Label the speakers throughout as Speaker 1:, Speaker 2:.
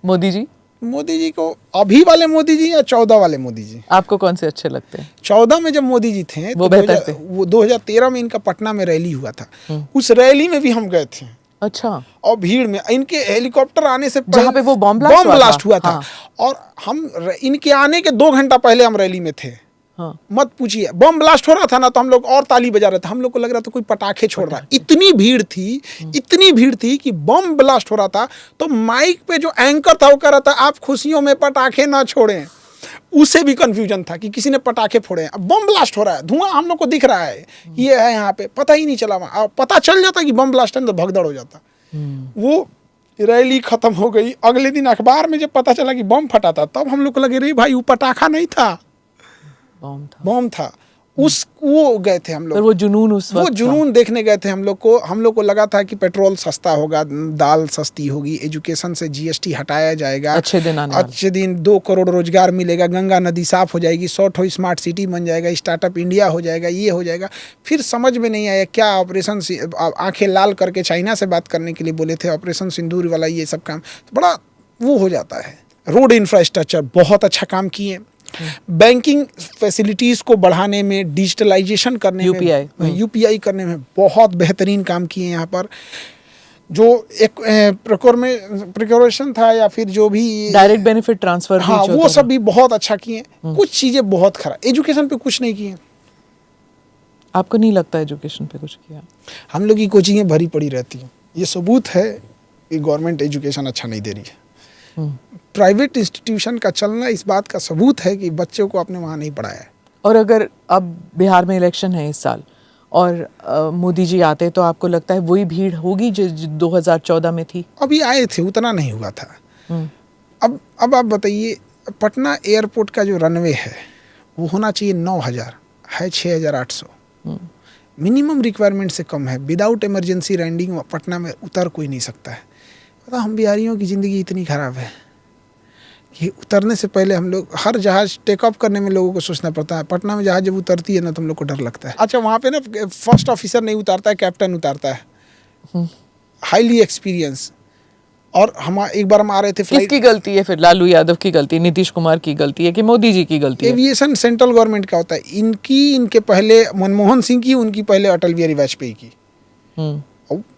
Speaker 1: मोदी जी को अभी वाले मोदी जी या 14 वाले मोदी जी?
Speaker 2: आपको कौन से अच्छे लगते हैं?
Speaker 1: 14 में जब मोदी जी थे
Speaker 2: वो
Speaker 1: तो
Speaker 2: बेहतर थे।
Speaker 1: वो 2013 में इनका पटना में रैली हुआ था, उस रैली में भी हम गए थे।
Speaker 2: अच्छा।
Speaker 1: और भीड़ में इनके हेलीकॉप्टर आने से
Speaker 2: जहाँ पे वो बॉम्ब
Speaker 1: ब्लास्ट हुआ था।
Speaker 2: हाँ।
Speaker 1: और हम इनके आने के 2 घंटा पहले हम रैली में थे।
Speaker 2: हाँ।
Speaker 1: मत पूछिए, बम ब्लास्ट हो रहा था ना तो हम लोग और ताली बजा रहे थे, हम लोग को लग रहा था कोई पटाखे छोड़ रहा है। इतनी भीड़ थी कि बम ब्लास्ट हो रहा था तो माइक पे जो एंकर था वो कह रहा था आप खुशियों में पटाखे ना छोड़ें। उसे भी कंफ्यूजन था कि किसी ने पटाखे फोड़े हैं। अब बम ब्लास्ट हो रहा है, धुआं हम लोग को दिख रहा है, ये है यहाँ पे, पता ही नहीं चला। वहाँ पता चल जाता कि बम ब्लास्ट है तो भगदड़ हो जाता। वो रैली खत्म हो गई, अगले दिन अखबार में जब पता चला कि बम फटा था तब हम लोग को लगे रे भाई वो पटाखा नहीं था, बम था। वो गए थे हम लोग,
Speaker 2: वो जुनून
Speaker 1: वो जुनून देखने गए थे। हम लोग को लगा था कि पेट्रोल सस्ता होगा, दाल सस्ती होगी, एजुकेशन से जीएसटी हटाया जाएगा, अच्छे दिन 2 करोड़ रोजगार मिलेगा, गंगा नदी साफ हो जाएगी, 100 स्मार्ट सिटी बन जाएगा, स्टार्टअप इंडिया हो जाएगा, ये हो जाएगा। फिर समझ में नहीं आया क्या ऑपरेशन, आंखें लाल करके चाइना से बात करने के लिए बोले थे, ऑपरेशन सिंदूर वाला ये सब काम तो बड़ा वो हो जाता है। रोड इंफ्रास्ट्रक्चर बहुत अच्छा काम किए, बैंकिंग फैसिलिटीज़ को बढ़ाने में, डिजिटलाइजेशन करने में, यूपीआई करने में बहुत बेहतरीन काम किए। यहाँ पर जो एक प्रिकॉरेशन था या फिर जो भी
Speaker 2: डायरेक्ट बेनिफिट ट्रांसफर,
Speaker 1: हाँ वो सब भी बहुत अच्छा किए। कुछ चीज़ें बहुत खराब, एजुकेशन पे कुछ नहीं किए।
Speaker 2: आपको नहीं लगता एजुकेशन पे कुछ किया?
Speaker 1: हम लोग की कोचिंगें भरी पड़ी रहती हैं, ये सबूत है कि गवर्नमेंट एजुकेशन अच्छा नहीं दे रही है। प्राइवेट इंस्टीट्यूशन का चलना इस बात का सबूत है कि बच्चों को आपने वहाँ नहीं पढ़ाया है।
Speaker 2: और अगर अब बिहार में इलेक्शन है इस साल और मोदी जी आते तो आपको लगता है वही भीड़ होगी जो 2014 में थी?
Speaker 1: अभी आए थे, उतना नहीं हुआ था। अब आप बताइए, पटना एयरपोर्ट का जो रनवे है वो होना चाहिए 9000, है 6800। मिनिमम रिक्वायरमेंट से कम है। विदाउट इमरजेंसी लैंडिंग पटना में उतर कोई नहीं सकता है। हम बिहारियों की ज़िंदगी इतनी ख़राब है कि उतरने से पहले हम लोग, हर जहाज़ टेक ऑफ करने में लोगों को सोचना पड़ता है। पटना में जहाज़ जब उतरती है ना तो हम लोग को डर लगता है। अच्छा, वहाँ पे ना फर्स्ट ऑफिसर नहीं उतारता है, कैप्टन उतारता है, हाईली एक्सपीरियंस। और हम एक बार हम आ रहे थे,
Speaker 2: किसकी गलती है फिर? लालू यादव की गलती, नीतीश कुमार की गलती है कि मोदी जी की गलती है?
Speaker 1: एविएशन सेंट्रल गवर्नमेंट का होता है, इनके पहले मनमोहन सिंह की, उनकी पहले अटल बिहारी वाजपेयी की।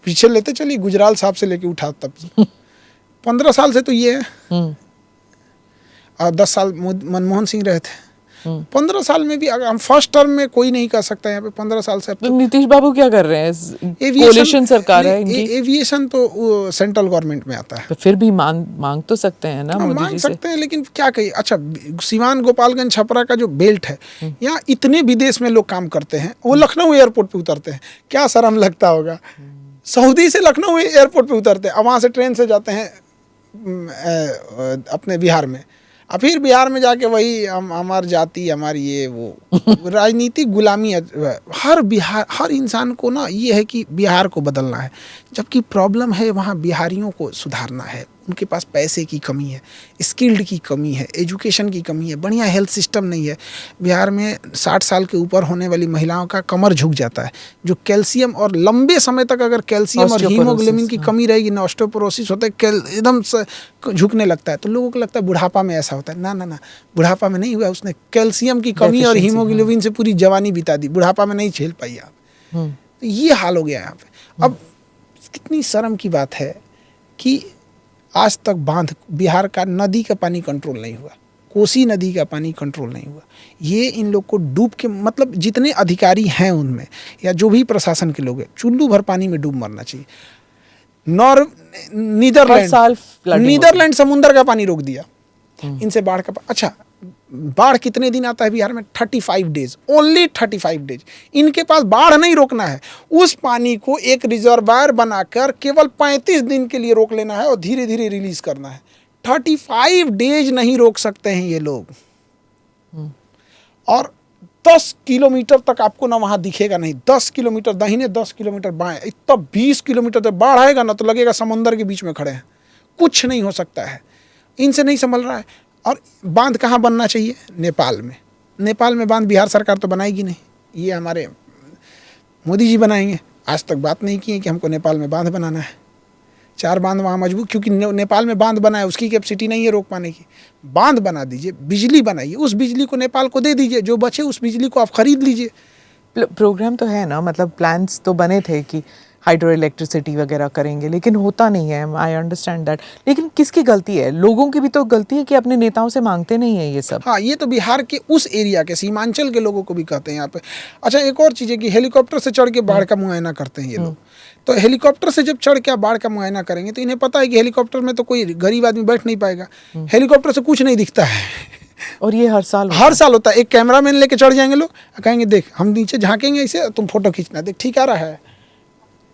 Speaker 1: पीछे लेते चलिए, गुजराल साहब से लेके उठा तब 15 साल से तो ये है। और 10 साल मनमोहन सिंह रहे थे। 15 साल में भी अगर हम फर्स्ट टर्म में कोई नहीं कर सकता यहाँ पे 15 साल से।
Speaker 2: तो नीतीश बाबू क्या कर रहे हैं? कोalition सरकार है इनकी।
Speaker 1: एविएशन तो सेंट्रल गवर्नमेंट में आता है।
Speaker 2: तो फिर भी मांग तो सकते हैं ना मोदी जी से?
Speaker 1: मांग सकते हैं, लेकिन क्या कहिए। अच्छा, सीवान गोपालगंज छपरा का जो बेल्ट है, यहाँ इतने विदेश में लोग काम करते हैं, वो लखनऊ एयरपोर्ट पे उतरते हैं। क्या शर्म लगता होगा। सऊदी से लखनऊ एयरपोर्ट पे उतरते हैं, अब वहाँ से ट्रेन से जाते हैं अपने बिहार में। और फिर बिहार में जाके वही हमार जाति, हमारी ये वो राजनीतिक गुलामी है। हर इंसान को ना ये है कि बिहार को बदलना है, जबकि प्रॉब्लम है वहाँ बिहारियों को सुधारना है। उनके पास पैसे की कमी है, स्किल्ड की कमी है, एजुकेशन की कमी है, बढ़िया हेल्थ सिस्टम नहीं है। बिहार में 60 साल के ऊपर होने वाली महिलाओं का कमर झुक जाता है, जो कैल्शियम, और लंबे समय तक अगर कैल्शियम और हीमोग्लोबिन की कमी रहेगी ना, ऑस्टियोपोरोसिस होता है, एकदम से झुकने लगता है। तो लोगों को लगता है बुढ़ापा में ऐसा होता है। ना, बुढ़ापा में नहीं हुआ, उसने कैल्शियम की कमी और हीमोग्लोबिन से पूरी जवानी बिता दी, बुढ़ापा में नहीं झेल पाई आप। तो ये हाल हो गया यहाँ पे। अब कितनी शर्म की बात है कि आज तक बिहार का नदी का पानी कंट्रोल नहीं हुआ, कोसी नदी का पानी कंट्रोल नहीं हुआ। ये इन लोग को डूब के, मतलब जितने अधिकारी हैं उनमें या जो भी प्रशासन के लोग हैं, चुल्लू भर पानी में डूब मरना चाहिए। नीदरलैंड समुद्र का पानी रोक दिया इनसे, बाढ़ का। अच्छा, बाढ़ कितने दिन आता है बिहार में? 35 डेज, ओनली 35 डेज। इनके पास बाढ़ नहीं रोकना है, उस पानी को एक रिजर्वायर बनाकर केवल 35 दिन के लिए रोक लेना है और धीरे धीरे रिलीज करना है। 35 डेज नहीं रोक सकते हैं ये लोग। और 10 किलोमीटर तक आपको ना वहाँ दिखेगा नहीं, 10 किलोमीटर दाहिने, 10 किलोमीटर बाएं, इतना 20 किलोमीटर तक बाढ़ आएगा ना तो लगेगा समंदर के बीच में खड़े हैं। कुछ नहीं हो सकता है, इनसे नहीं संभल रहा है। और बांध कहाँ बनना चाहिए? नेपाल में। नेपाल में बांध बिहार सरकार तो बनाएगी नहीं, ये हमारे मोदी जी बनाएंगे। आज तक बात नहीं की है कि हमको नेपाल में बांध बनाना है। 4 बांध वहाँ मजबूत, क्योंकि नेपाल में बांध बना है, उसकी कैपेसिटी नहीं है रोक पाने की। बांध बना दीजिए, बिजली बनाइए, उस बिजली को नेपाल को दे दीजिए, जो बचे उस बिजली को आप खरीद लीजिए।
Speaker 2: प्रोग्राम तो है ना, मतलब प्लान्स तो बने थे कि हाइड्रो इलेक्ट्रिसिटी वगैरह करेंगे, लेकिन होता नहीं है। आई अंडरस्टैंड दैट, लेकिन किसकी गलती है? लोगों की भी तो गलती है कि अपने नेताओं से मांगते नहीं है ये सब।
Speaker 1: हाँ, ये तो बिहार के उस एरिया के सीमांचल के लोगों को भी कहते हैं यहाँ पे। अच्छा, एक और चीज़ है कि हेलीकॉप्टर से चढ़ के बाढ़ का मुआयना करते हैं ये लोग। तो हेलीकॉप्टर से जब चढ़ के आप बाढ़ का मुआयना करेंगे तो इन्हें पता है कि हेलीकॉप्टर में तो कोई गरीब आदमी बैठ नहीं पाएगा, हेलीकॉप्टर से कुछ नहीं दिखता है।
Speaker 2: और ये हर साल
Speaker 1: होता है। एक कैमरामैन लेके चढ़ जाएंगे लोग, कहेंगे देख हम नीचे झांकेंगे ऐसे, तुम फोटो खींचना, देख ठीक आ रहा है,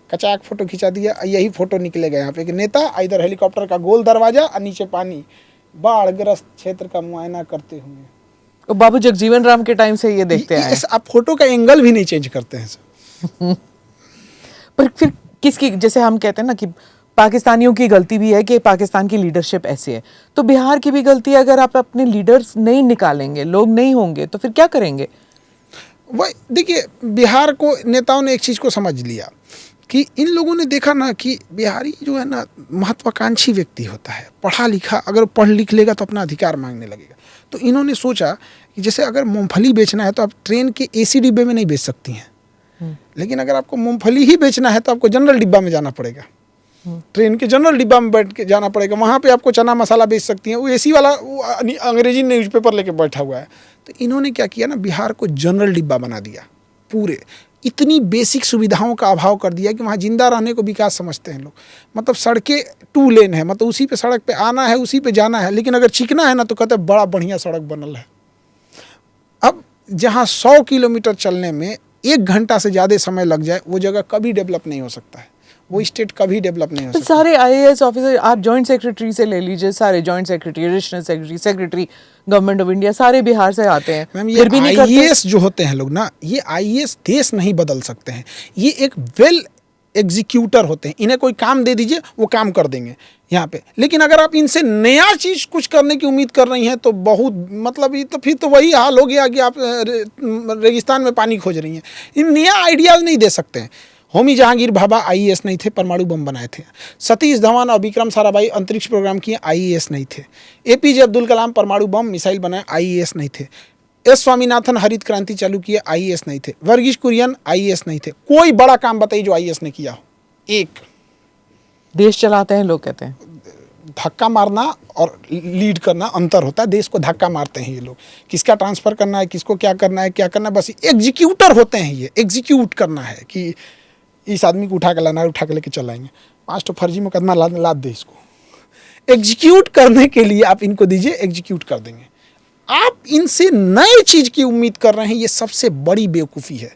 Speaker 1: कचाक फोटो खिंचा दिया, यही फोटो निकलेगा यहाँ पे कि नेता इधर हेलीकॉप्टर का गोल दरवाजा और नीचे पानी, बाढ़ ग्रस्त क्षेत्र का मुआयना करते हुए।
Speaker 2: और बाबू जगजीवन राम के टाइम से ये देखते हैं।
Speaker 1: आप फोटो का एंगल भी नहीं चेंज करते हैं सब।
Speaker 2: पर फिर किसकी, जैसे हम कहते हैं ना कि पाकिस्तानियों की गलती भी है कि पाकिस्तान की लीडरशिप ऐसी है, तो बिहार की भी गलती है। अगर आप अपने लीडर्स नहीं निकालेंगे, लोग नहीं होंगे, तो फिर क्या करेंगे?
Speaker 1: वही देखिए, बिहार को नेताओं ने एक चीज़ को समझ लिया कि इन लोगों ने देखा ना कि बिहारी जो है ना महत्वाकांक्षी व्यक्ति होता है, पढ़ा लिखा, अगर पढ़ लिख लेगा तो अपना अधिकार मांगने लगेगा। तो इन्होंने सोचा कि जैसे अगर मूंगफली बेचना है तो आप ट्रेन के एसी डिब्बे में नहीं बेच सकती हैं, लेकिन अगर आपको मूंगफली ही बेचना है तो आपको जनरल डिब्बा में जाना पड़ेगा, ट्रेन के जनरल डिब्बा में बैठ के जाना पड़ेगा। वहाँ पे आपको चना मसाला बेच सकती हैं, वो एसी वाला वो अंग्रेजी न्यूज़पेपर लेके बैठा हुआ है। तो इन्होंने क्या किया ना, बिहार को जनरल डिब्बा बना दिया पूरे। इतनी बेसिक सुविधाओं का अभाव कर दिया कि वहाँ जिंदा रहने को विकास समझते हैं लोग। मतलब सड़कें 2 लेन है, मतलब उसी पे सड़क पे आना है, उसी पे जाना है, लेकिन अगर चिकना है ना तो कहते हैं बड़ा बढ़िया सड़क बनल है। अब जहाँ 100 किलोमीटर चलने में 1 घंटा से ज़्यादा समय लग जाए, वो जगह कभी डेवलप नहीं हो सकता है, वो स्टेट कभी डेवलप नहीं हो सकता।
Speaker 2: सारे आईएएस ऑफिसर आप जॉइंट सेक्रेटरी से ले लीजिए, सारे joint secretary, additional secretary, secretary government of India, सारे बिहार से आते हैं।
Speaker 1: मैम, ये आईएएस जो होते हैं लोग ना, ये आईएएस देश नहीं बदल सकते हैं, ये एक वेल एग्जीक्यूटर होते हैं। इन्हें कोई काम दे दीजिए, वो काम कर देंगे यहाँ पे। लेकिन अगर आप इनसे नया चीज़ कुछ करने की उम्मीद कर रही हैं तो बहुत मतलब ये तो फिर तो वही हाल हो गया कि आप रेगिस्तान में पानी खोज रही हैं। इन नया आइडियाज़ नहीं दे सकते हैं। होमी जहांगीर भाभा आईएएस नहीं थे, परमाणु बम बनाए थे। सतीश धवन और विक्रम साराभाई अंतरिक्ष प्रोग्राम किए, आईएएस नहीं थे। एपीजे अब्दुल कलाम परमाणु बम मिसाइल बनाए, आईएएस नहीं थे। एस स्वामीनाथन हरित क्रांति चालू किए, आईएएस नहीं थे। वर्गीश कुरियन आईएएस नहीं थे। कोई बड़ा काम बताइए जो आईएएस ने किया हो। एक
Speaker 2: देश चलाते हैं लोग, कहते हैं
Speaker 1: धक्का मारना और लीड करना अंतर होता है। देश को धक्का मारते हैं ये लोग, किसका ट्रांसफ़र करना है, किसको क्या करना है, क्या करना है, बस एग्जीक्यूटर होते हैं। ये एग्जीक्यूट करना है कि इस आदमी को उठा के लाना है, उठा के लेके चलाएंगे। 5 तो फर्जी मुकदमा लाद दे इसको। एग्जीक्यूट करने के लिए आप इनको दीजिए, एग्जीक्यूट कर देंगे। आप इनसे नए चीज़ की उम्मीद कर रहे हैं, ये सबसे बड़ी बेवकूफ़ी है,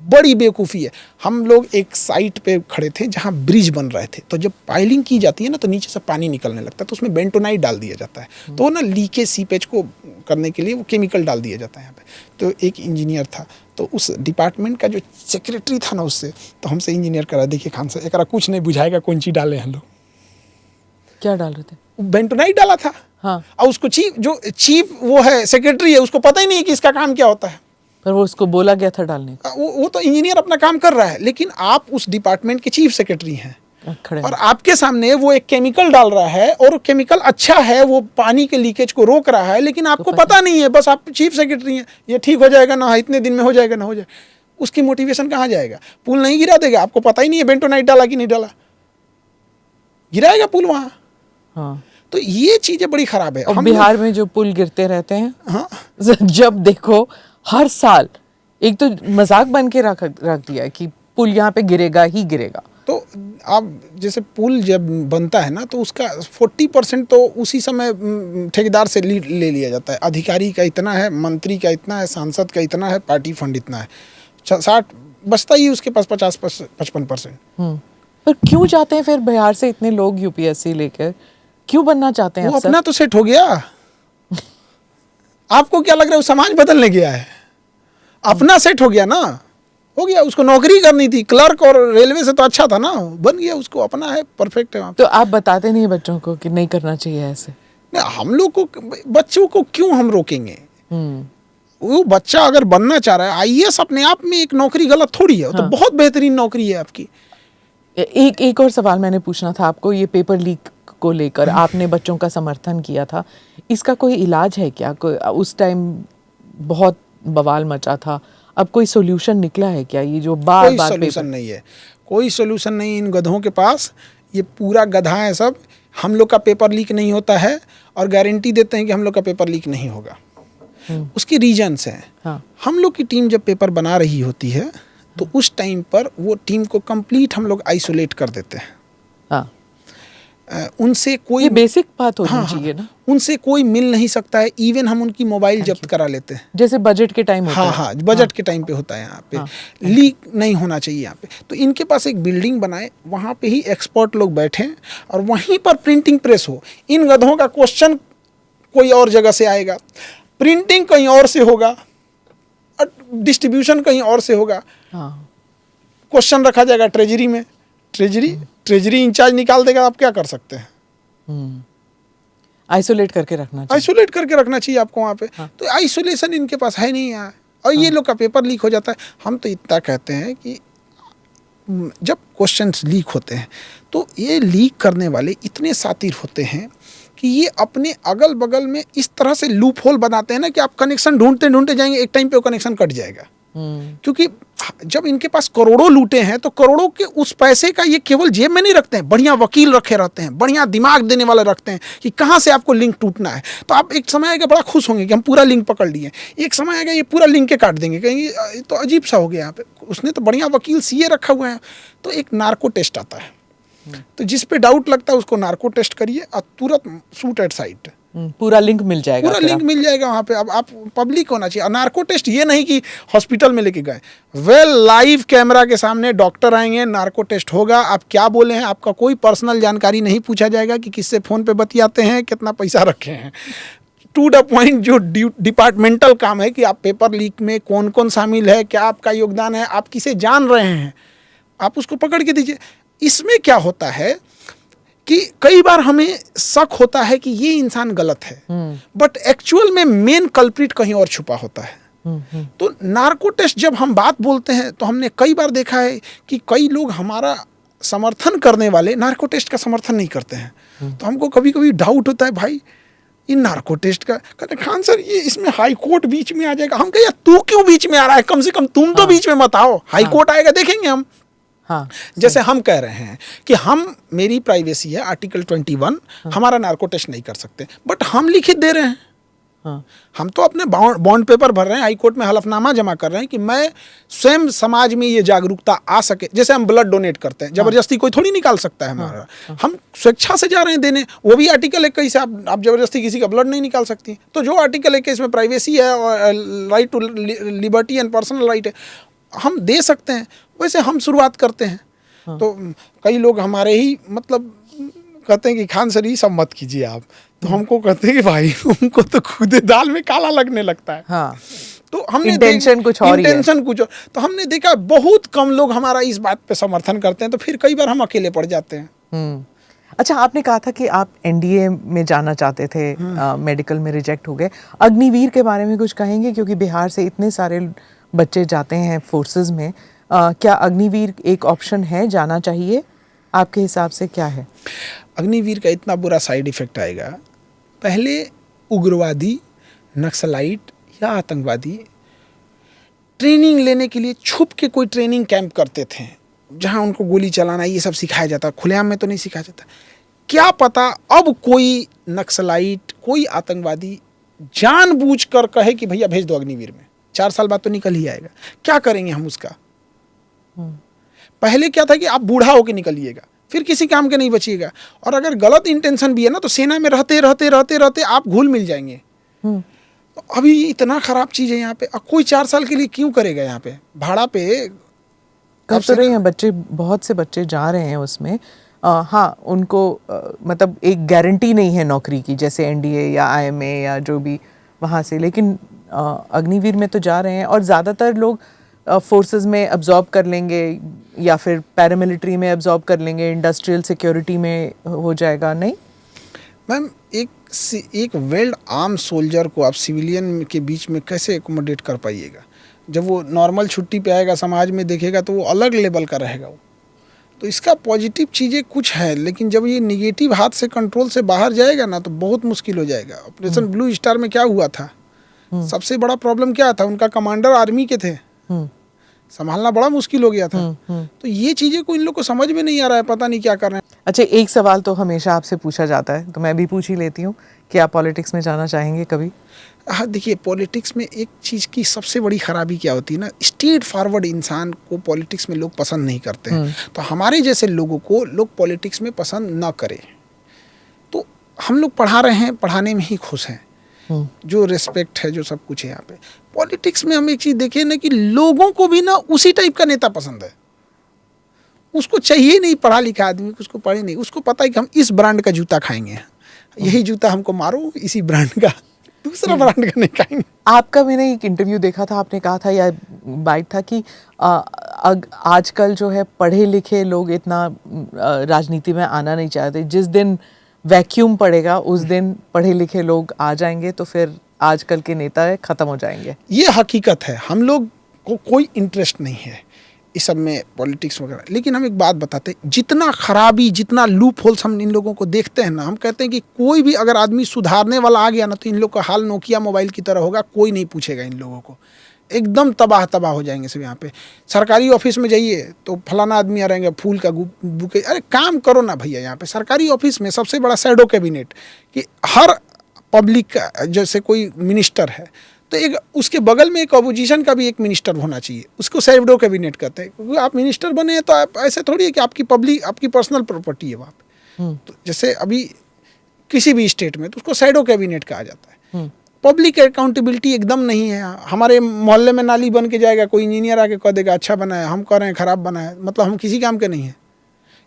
Speaker 1: बड़ी बेवकूफ़ी है। हम लोग एक साइट पे खड़े थे जहाँ ब्रिज बन रहे थे, तो जब पाइलिंग की जाती है ना तो नीचे से पानी निकलने लगता है, तो उसमें बेंटोनाइट डाल दिया जाता है। तो ना लीकेज सीपेज को करने के लिए वो केमिकल डाल दिया जाता है यहाँ पे। तो एक इंजीनियर था, तो उस डिपार्टमेंट का जो सेक्रेटरी था ना, उससे तो हमसे इंजीनियर करा, देखिए खान साहब एकरा कुछ नहीं बुझाएगा, कौन चीज़ डाले हैं लोग।
Speaker 2: क्या डाल रहे थे?
Speaker 1: बेंटोनाइट डाला था।
Speaker 2: हाँ।
Speaker 1: और उसको चीफ वो है, सेक्रेटरी है, उसको पता ही नहीं है कि इसका काम क्या होता है।
Speaker 2: पर वो उसको बोला गया था डालने का।
Speaker 1: वो तो इंजीनियर अपना काम कर रहा है, लेकिन आप उस डिपार्टमेंट के चीफ सेक्रेटरी हैं और आपके सामने वो एक केमिकल डाल रहा है, और केमिकल अच्छा है, वो पानी के लीकेज को रोक रहा है, लेकिन आपको पता नहीं है। बस आप चीफ सेक्रेटरी हैं, ये ठीक हो जाएगा ना, इतने दिन में हो जाएगा ना, हो जाएगा। उसकी मोटिवेशन कहाँ जाएगा? पुल नहीं गिरा देगा, आपको पता ही नहीं है बेंटोनाइट डाला कि नहीं डाला, गिराएगा पुल वहाँ।
Speaker 2: हाँ।
Speaker 1: तो ये चीज़ें बड़ी खराब है।
Speaker 2: और बिहार में जो पुल गिरते रहते हैं,
Speaker 1: हाँ,
Speaker 2: जब देखो हर साल एक तो मजाक बन के रख दिया है कि पुल यहाँ पे गिरेगा ही गिरेगा।
Speaker 1: तो आप जैसे पुल जब बनता है ना, तो उसका 40% तो उसी समय ठेकेदार से ले लिया जाता है। अधिकारी का इतना है, मंत्री का इतना है, सांसद का इतना है, पार्टी फंड इतना है, 60 बचता ही उसके पास 50-55%।
Speaker 2: पर क्यों जाते हैं फिर बिहार से इतने लोग यूपीएससी लेकर? क्यों बनना चाहते हैं?
Speaker 1: वो अपना तो सेट हो गया। आपको क्या लग रहा है वो समाज बदलने गया है? अपना सेट हो गया ना, हो गया। उसको नौकरी करनी थी, क्लर्क और रेलवे से तो अच्छा था ना, बन गया, उसको अपना है, परफेक्ट है।
Speaker 2: तो आप बताते नहीं बच्चों को कि नहीं करना चाहिए ऐसे?
Speaker 1: हम लोग को, बच्चों को क्यों हम रोकेंगे? वो बच्चा अगर बनना चाह रहा है, आईएएस अपने आप में एक नौकरी गलत थोड़ी है, तो बहुत बेहतरीन नौकरी है आपकी।
Speaker 2: एक और सवाल मैंने पूछना था आपको, ये पेपर लीक को लेकर आपने बच्चों का समर्थन किया था, इसका कोई इलाज है क्या? कोई उस टाइम बहुत बवाल मचा था, अब कोई सोल्यूशन निकला है क्या? ये जो बार
Speaker 1: कोई
Speaker 2: बार
Speaker 1: सोल्यूशन नहीं है, कोई सोल्यूशन नहीं इन गधों के पास। ये पूरा गधा है सब। हम लोग का पेपर लीक नहीं होता है और गारंटी देते हैं कि हम लोग का पेपर लीक नहीं होगा। उसकी रीजंस हैं।
Speaker 2: हाँ।
Speaker 1: हम लोग की टीम जब पेपर बना रही होती है तो उस टाइम पर वो टीम को कंप्लीट हम लोग आइसोलेट कर देते हैं।
Speaker 2: हाँ।
Speaker 1: उनसे कोई
Speaker 2: ये बेसिक बात होनी
Speaker 1: हाँ,
Speaker 2: चाहिए ना।
Speaker 1: उनसे कोई मिल नहीं सकता है। इवन हम उनकी मोबाइल जब्त करा लेते हैं,
Speaker 2: जैसे बजट के टाइम होता
Speaker 1: हाँ
Speaker 2: है।
Speaker 1: हाँ, बजट के टाइम पे होता है। यहाँ पे लीक नहीं होना चाहिए यहाँ पे। तो इनके पास एक बिल्डिंग बनाए, वहाँ पे ही एक्सपर्ट लोग बैठे और वहीं पर प्रिंटिंग प्रेस हो। इन गधों का क्वेश्चन कोई और जगह से आएगा, प्रिंटिंग कहीं और से होगा और डिस्ट्रीब्यूशन कहीं और से होगा। क्वेश्चन रखा जाएगा ट्रेजरी में, ट्रेजरी इंचार्ज निकाल देगा। आप क्या कर सकते हैं?
Speaker 2: आइसोलेट करके रखना चाहिए।
Speaker 1: आइसोलेट करके रखना चाहिए आपको वहाँ पे। तो आइसोलेशन इनके पास है नहीं यहाँ, और ये लोग का पेपर लीक हो जाता है। हम तो इतना कहते हैं कि जब क्वेश्चंस लीक होते हैं तो ये लीक करने वाले इतने शातिर होते हैं कि ये अपने अगल बगल में इस तरह से लूप होल बनाते हैं ना कि आप कनेक्शन ढूंढते ढूंढते जाएंगे, एक टाइम पे वो कनेक्शन कट जाएगा। क्योंकि जब इनके पास करोड़ों लूटे हैं तो करोड़ों के उस पैसे का ये केवल जेब में नहीं रखते हैं, बढ़िया वकील रखे रहते हैं, बढ़िया दिमाग देने वाले रखते हैं कि कहाँ से आपको लिंक टूटना है। तो आप एक समय आएगा बड़ा खुश होंगे कि हम पूरा लिंक पकड़ लिए, एक समय आएगा ये पूरा लिंक के काट देंगे, कहेंगे तो अजीब सा हो गया यहाँ पे, उसने तो बढ़िया वकील सीए रखा हुआ है। तो एक नार्को टेस्ट आता है, तो जिस पे डाउट लगता है उसको नार्को टेस्ट करिए और तुरंत शूट एट साइट
Speaker 2: पूरा लिंक मिल जाएगा।
Speaker 1: पूरा लिंक मिल जाएगा वहाँ पे। अब आप पब्लिक होना चाहिए। नार्को टेस्ट ये नहीं कि हॉस्पिटल में लेके गए, लाइव कैमरा के सामने डॉक्टर आएंगे, नार्को टेस्ट होगा। आप क्या बोले हैं, आपका कोई पर्सनल जानकारी नहीं पूछा जाएगा कि किससे फ़ोन पे बतियाते हैं, कितना पैसा रखे हैं। टू द पॉइंट जो डिपार्टमेंटल काम है कि आप पेपर लीक में कौन कौन शामिल है, क्या आपका योगदान है, आप किसे जान रहे हैं, आप उसको पकड़ के दीजिए। इसमें क्या होता है कि कई बार हमें शक होता है कि ये इंसान गलत है, बट एक्चुअल में मेन कल्प्रिट कहीं और छुपा होता है। तो नार्को टेस्ट जब हम बात बोलते हैं तो हमने कई बार देखा है कि कई लोग हमारा समर्थन करने वाले नार्को टेस्ट का समर्थन नहीं करते हैं। तो हमको कभी कभी डाउट होता है, भाई इन नार्को टेस्ट का, कहते खान सर ये इसमें हाई कोर्ट बीच में आ जाएगा। हम कहे तू क्यों बीच में आ रहा है, कम से कम तुम तो बीच में मत आओ, हाई कोर्ट आएगा देखेंगे हम।
Speaker 2: हाँ,
Speaker 1: जैसे हम कह रहे हैं कि हम, मेरी प्राइवेसी है, आर्टिकल 21, हमारा नार्को टेस्ट नहीं कर सकते, बट हम लिखित दे रहे हैं। हम तो अपने बॉन्ड पेपर भर रहे हैं, हाई कोर्ट में हलफनामा जमा कर रहे हैं कि मैं स्वयं समाज में ये जागरूकता आ सके। जैसे हम ब्लड डोनेट करते हैं, जबरदस्ती कोई थोड़ी निकाल सकता है हमारा, हम स्वेच्छा से जा रहे हैं देने। वो भी आर्टिकल 21 से आप जबरदस्ती किसी का ब्लड नहीं निकाल सकती। तो जो आर्टिकल 21 में प्राइवेसी है और right to liberty and personal right है, हम दे सकते हैं। वैसे हम शुरुआत करते हैं। तो कई लोग हमारे ही मतलब कहते हैं कि खान सर ये सब मत कीजिए आप, तो हमको कहते हैं कि भाई उनको तो खुद दाल में काला लगने लगता है।
Speaker 2: हाँ।
Speaker 1: तो हमने
Speaker 2: इंटेंशन कुछ और ही है।
Speaker 1: तो हमने देखा बहुत कम लोग हमारा इस बात पे समर्थन करते हैं, तो फिर कई बार हम अकेले पड़ जाते हैं।
Speaker 2: अच्छा, आपने कहा था कि आप एनडीए में जाना चाहते थे, मेडिकल में रिजेक्ट हो गए। अग्निवीर के बारे में कुछ कहेंगे, क्योंकि बिहार से इतने सारे बच्चे जाते हैं फोर्सेस में, क्या अग्निवीर एक ऑप्शन है, जाना चाहिए आपके हिसाब से, क्या है?
Speaker 1: अग्निवीर का इतना बुरा साइड इफेक्ट आएगा। पहले उग्रवादी, नक्सलाइट या आतंकवादी ट्रेनिंग लेने के लिए छुप के कोई ट्रेनिंग कैंप करते थे, जहां उनको गोली चलाना ये सब सिखाया जाता। खुलेआम में तो नहीं सिखाया जाता। क्या पता अब कोई नक्सलाइट, कोई आतंकवादी जानबूझकर कहे कि भैया भेज दो अग्निवीर में, 4 साल बाद तो निकल ही आएगा। क्या करेंगे हम उसका? पहले क्या था कि आप बूढ़ा होके निकलिएगा, फिर किसी काम के नहीं बचिएगा। और अगर गलत इंटेंशन भी है ना, तो सेना में रहते रहते रहते रहते आप घुल मिल जाएंगे। तो अभी इतना खराब चीज़ है यहाँ पे। अब कोई 4 साल के लिए क्यों करेगा यहाँ पे भाड़ा पे?
Speaker 2: कर तो रहे हैं बच्चे, बहुत से बच्चे जा रहे हैं उसमें। हाँ, उनको मतलब एक गारंटी नहीं है नौकरी की, जैसे एनडीए या आईएमए या जो भी वहाँ से, लेकिन अग्निवीर में तो जा रहे हैं। और ज़्यादातर लोग फोर्सेस में अब्जॉर्ब कर लेंगे या फिर पैरामिलिट्री में अब्जॉर्ब कर लेंगे, इंडस्ट्रियल सिक्योरिटी में हो जाएगा। नहीं
Speaker 1: मैम, एक वेल आर्म सोल्जर को आप सिविलियन के बीच में कैसे एकोमोडेट कर पाइएगा? जब वो नॉर्मल छुट्टी पे आएगा, समाज में देखेगा, तो वो अलग लेवल का रहेगा। वो तो इसका पॉजिटिव चीज़ें कुछ है, लेकिन जब ये निगेटिव हाथ से कंट्रोल से बाहर जाएगा ना तो बहुत मुश्किल हो जाएगा। ऑपरेशन ब्लू स्टार में क्या हुआ था, सबसे बड़ा प्रॉब्लम क्या था, उनका कमांडर आर्मी के थे, संभालना बड़ा मुश्किल हो गया था। तो ये चीज़ें को इन लोग को समझ में नहीं आ रहा है, पता नहीं क्या कर रहे हैं।
Speaker 2: अच्छा, एक सवाल तो हमेशा आपसे पूछा जाता है, तो मैं भी पूछ ही लेती हूँ कि आप पॉलिटिक्स में जाना चाहेंगे कभी?
Speaker 1: हाँ, देखिए पॉलिटिक्स में एक चीज़ की सबसे बड़ी खराबी क्या होती है ना, स्ट्रेट फॉरवर्ड इंसान को पॉलिटिक्स में लोग पसंद नहीं करते हैं। तो हमारे जैसे लोगों को लोग पॉलिटिक्स में पसंद ना करें। तो हम लोग पढ़ा रहे हैं, पढ़ाने में ही खुश हैं, जो रिस्पेक्ट है, जो सब कुछ है यहाँ पे। पॉलिटिक्स में हम एक चीज़ देखें ना कि लोगों को भी ना उसी टाइप का नेता पसंद है। उसको चाहिए नहीं पढ़ा लिखा आदमी, उसको पढ़े नहीं, उसको पता है कि हम इस ब्रांड का जूता खाएंगे, यही जूता हमको मारो, इसी ब्रांड का, दूसरा ब्रांड का नहीं खाएंगे।
Speaker 2: आपका मैंने एक इंटरव्यू देखा था, आपने कहा था या बाइट था कि आजकल जो है पढ़े लिखे लोग इतना राजनीति में आना नहीं चाहते, जिस दिन वैक्यूम पड़ेगा उस दिन पढ़े लिखे लोग आ जाएंगे, तो फिर आजकल के नेता खत्म हो जाएंगे।
Speaker 1: ये हकीकत है, हम लोग को कोई इंटरेस्ट नहीं है इस सब में, पॉलिटिक्स वगैरह। लेकिन हम एक बात बताते हैं, जितना खराबी, जितना लूप होल्स हम इन लोगों को देखते हैं ना, हम कहते हैं कि कोई भी अगर आदमी सुधारने वाला आ गया ना तो इन लोग का हाल नोकिया मोबाइल की तरह होगा, कोई नहीं पूछेगा इन लोगों को, एकदम तबाह तबाह हो जाएंगे सब। यहाँ पे सरकारी ऑफिस में जाइए तो फलाना आदमी आ रहेंगे फूल का बुके, अरे काम करो ना भैया। यहाँ पे सरकारी ऑफिस में सबसे बड़ा शैडो कैबिनेट, कि हर पब्लिक का, जैसे कोई मिनिस्टर है तो एक उसके बगल में एक अपोजिशन का भी एक मिनिस्टर होना चाहिए, उसको शैडो कैबिनेट कहते हैं। क्योंकि आप मिनिस्टर बने हैं तो आप ऐसे थोड़ी है कि आपकी पब्लिक, आपकी पर्सनल प्रॉपर्टी है वहाँ पे। तो जैसे अभी किसी भी स्टेट में तो उसको शैडो कैबिनेट कहा जाता है। पब्लिक अकाउंटेबिलिटी एकदम नहीं है। हमारे मोहल्ले में नाली बन के जाएगा, कोई इंजीनियर आके कह देगा अच्छा बना है, हम कह रहे हैं खराब बना है, मतलब हम किसी काम के नहीं हैं।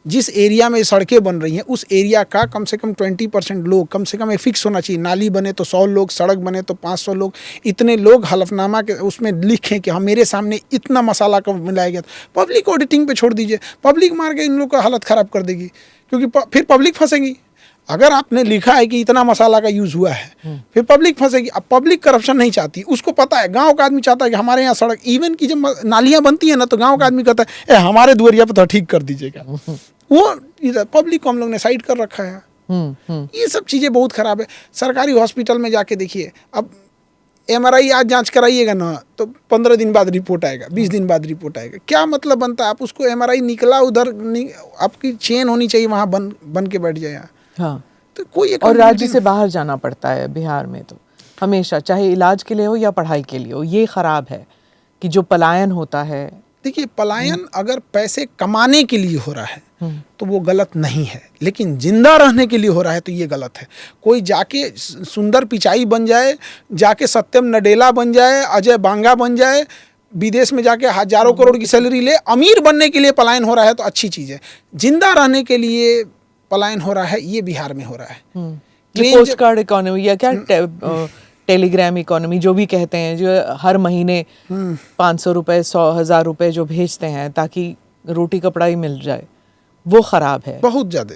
Speaker 1: जिस एरिया में सड़कें बन रही हैं उस एरिया का कम से कम 20% लोग, कम से कम एक फिक्स होना चाहिए। नाली बने तो 100 लोग, सड़क बने तो 500 लोग, इतने लोग हलफनामा के उसमें लिखें कि हाँ मेरे सामने इतना मसाला कब मिलाया गया। पब्लिक ऑडिटिंग पे छोड़ दीजिए, पब्लिक मार के इन लोग का हालत ख़राब कर देगी, क्योंकि फिर पब्लिक फंसेगी। अगर आपने लिखा है कि इतना मसाला का यूज़ हुआ है, फिर पब्लिक फंसेगी। अब पब्लिक करप्शन नहीं चाहती, उसको पता है, गांव का आदमी चाहता है कि हमारे यहाँ सड़क, इवन की जब नालियाँ बनती है ना तो गांव का आदमी कहता है हमारे दुआरिया पे तो ठीक कर दीजिएगा। वो पब्लिक को हम लोग ने साइड कर रखा है। ये सब चीज़ें बहुत ख़राब है। सरकारी हॉस्पिटल में जाके देखिए, अब MRI आज जांच कराइएगा ना तो 15 दिन बाद रिपोर्ट आएगा, 20 दिन बाद रिपोर्ट आएगा। क्या मतलब बनता है? आप उसको MRI निकला उधर, आपकी चेन होनी चाहिए वहाँ बन के बैठ जाए।
Speaker 2: हाँ,
Speaker 1: तो कोई
Speaker 2: और राज्य से बाहर जाना पड़ता है बिहार में तो हमेशा, चाहे इलाज के लिए हो या पढ़ाई के लिए हो। ये खराब है कि जो पलायन होता है।
Speaker 1: देखिए पलायन अगर पैसे कमाने के लिए हो रहा है तो वो गलत नहीं है, लेकिन जिंदा रहने के लिए हो रहा है तो ये गलत है। कोई जाके सुंदर पिचाई बन जाए, जाके सत्यम नडेला बन जाए, अजय बांगा बन जाए, विदेश में जाके हजारों करोड़ की सैलरी ले, अमीर बनने के लिए पलायन हो रहा है तो अच्छी चीज़ है। जिंदा रहने के लिए पलायन हो रहा है, ये बिहार में हो रहा है।
Speaker 2: ये पोस्ट कार्ड इकोनॉमी या क्या टेलीग्राम इकोनॉमी जो भी कहते हैं, जो हर महीने 500 रुपए, 100,000 रुपए जो भेजते हैं ताकि रोटी कपड़ा ही मिल जाए, वो खराब है
Speaker 1: बहुत ज़्यादा।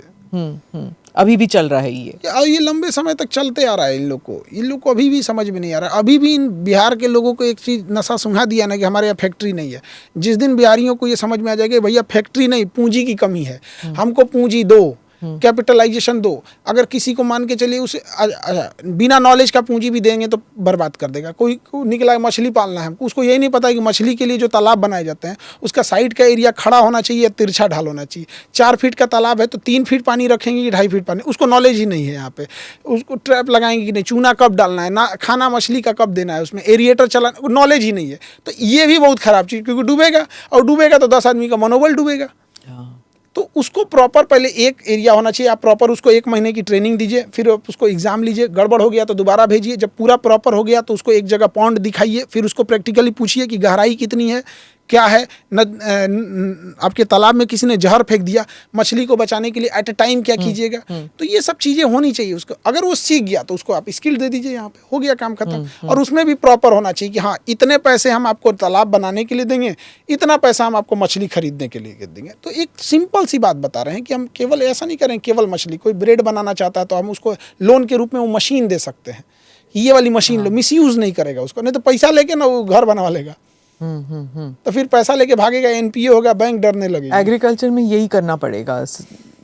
Speaker 2: अभी भी चल रहा है
Speaker 1: ये लंबे समय तक चलते आ रहा है। इन लोग को अभी भी समझ में नहीं आ रहा। अभी भी इन बिहार के लोगों को एक चीज़ नशा सुंघा दिया ना कि हमारे यहाँ फैक्ट्री नहीं है। जिस दिन बिहारियों को ये समझ में आ जाएगा भैया फैक्ट्री नहीं, पूंजी की कमी है, हमको पूंजी दो, कैपिटलाइजेशन दो। अगर किसी को मान के चलिए उसे बिना नॉलेज का पूंजी भी देंगे तो बर्बाद कर देगा। कोई निकला मछली पालना है, उसको यही नहीं पता है कि मछली के लिए जो तालाब बनाए जाते हैं उसका साइड का एरिया खड़ा होना चाहिए, तिरछा ढाल होना चाहिए। 4 फीट का तालाब है तो 3 फीट पानी रखेंगे कि 2.5 फीट पानी, उसको नॉलेज ही नहीं है। यहाँ पे उसको ट्रैप लगाएंगे कि नहीं, चूना कब डालना है, ना खाना मछली का कब देना है, उसमें एरिएटर चलाना, नॉलेज ही नहीं है। तो ये भी बहुत ख़राब चीज़, क्योंकि डूबेगा, और डूबेगा तो 10 आदमी का मनोबल डूबेगा। तो उसको प्रॉपर पहले एक एरिया होना चाहिए। आप प्रॉपर उसको 1 महीने की ट्रेनिंग दीजिए, फिर उसको एग्जाम लीजिए, गड़बड़ हो गया तो दोबारा भेजिए। जब पूरा प्रॉपर हो गया तो उसको एक जगह पॉन्ड दिखाइए, फिर उसको प्रैक्टिकली पूछिए कि गहराई कितनी है, क्या है। आपके तालाब में किसी ने जहर फेंक दिया, मछली को बचाने के लिए एट ए टाइम क्या कीजिएगा। तो ये सब चीज़ें होनी चाहिए उसको। अगर वो सीख गया तो उसको आप स्किल दे दीजिए, यहाँ पे हो गया काम खत्म। और उसमें भी प्रॉपर होना चाहिए कि हाँ इतने पैसे हम आपको तालाब बनाने के लिए देंगे, इतना पैसा हम आपको मछली खरीदने के लिए देंगे। तो एक सिंपल सी बात बता रहे हैं कि हम केवल ऐसा नहीं करें केवल मछली। कोई ब्रेड बनाना चाहता है तो हम उसको लोन के रूप में वो मशीन दे सकते हैं, ये वाली मशीन लो, मिसयूज़ नहीं करेगा उसको, नहीं तो पैसा लेके ना वो घर बनवा लेगा। तो फिर पैसा लेके भागेगा, एनपीए होगा, बैंक डरने लगेगा।
Speaker 2: एग्रीकल्चर में यही करना पड़ेगा,